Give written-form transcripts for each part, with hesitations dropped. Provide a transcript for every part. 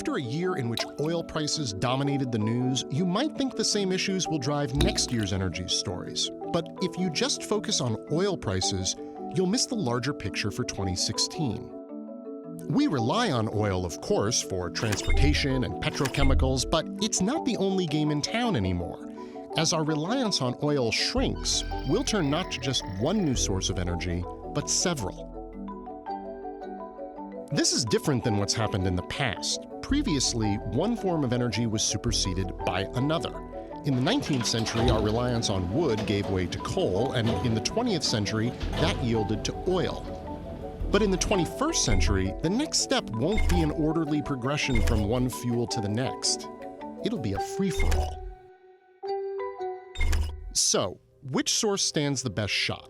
After a year in which oil prices dominated the news, you might think the same issues will drive next year's energy stories. But if you just focus on oil prices, you'll miss the larger picture for 2016. We rely on oil, of course, for transportation and petrochemicals, but it's not the only game in town anymore. As our reliance on oil shrinks, we'll turn not to just one new source of energy, but several. This is different than what's happened in the past. Previously, one form of energy was superseded by another. In the 19th century, our reliance on wood gave way to coal, and in the 20th century, that yielded to oil. But in the 21st century, the next step won't be an orderly progression from one fuel to the next. It'll be a free-for-all. So, which source stands the best shot?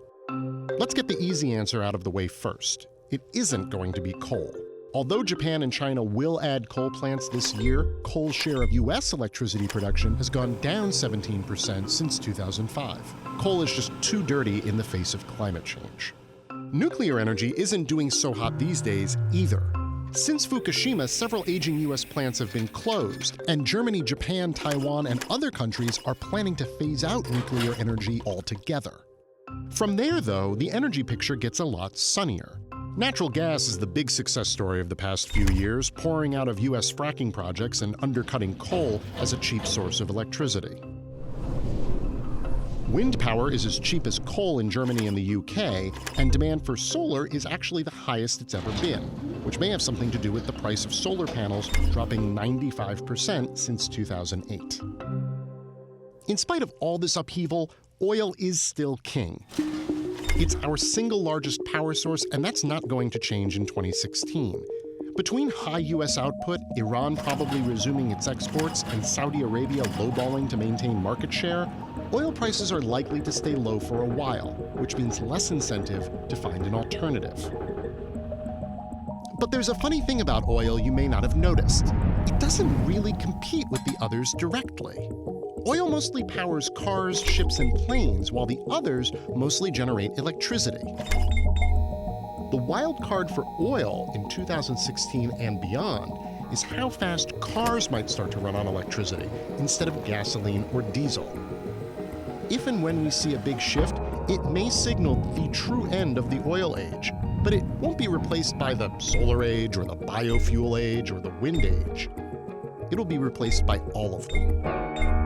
Let's get the easy answer out of the way first. It isn't going to be coal. Although Japan and China will add coal plants this year, coal's share of U.S. electricity production has gone down 17% since 2005. Coal is just too dirty in the face of climate change. Nuclear energy isn't doing so hot these days either. Since Fukushima, several aging U.S. plants have been closed, and Germany, Japan, Taiwan, and other countries are planning to phase out nuclear energy altogether. From there, though, the energy picture gets a lot sunnier. Natural gas is the big success story of the past few years, pouring out of U.S. fracking projects and undercutting coal as a cheap source of electricity. Wind power is as cheap as coal in Germany and the UK, and demand for solar is actually the highest it's ever been, which may have something to do with the price of solar panels dropping 95% since 2008. In spite of all this upheaval, oil is still king. It's our single largest power source, and that's not going to change in 2016. Between high U.S. output, Iran probably resuming its exports, and Saudi Arabia lowballing to maintain market share, oil prices are likely to stay low for a while, which means less incentive to find an alternative. But there's a funny thing about oil you may not have noticed. It doesn't really compete with the others directly. Oil mostly powers cars, ships, and planes, while the others mostly generate electricity. The wild card for oil in 2016 and beyond is how fast cars might start to run on electricity instead of gasoline or diesel. If and when we see a big shift, it may signal the true end of the oil age, but it won't be replaced by the solar age or the biofuel age or the wind age. It'll be replaced by all of them.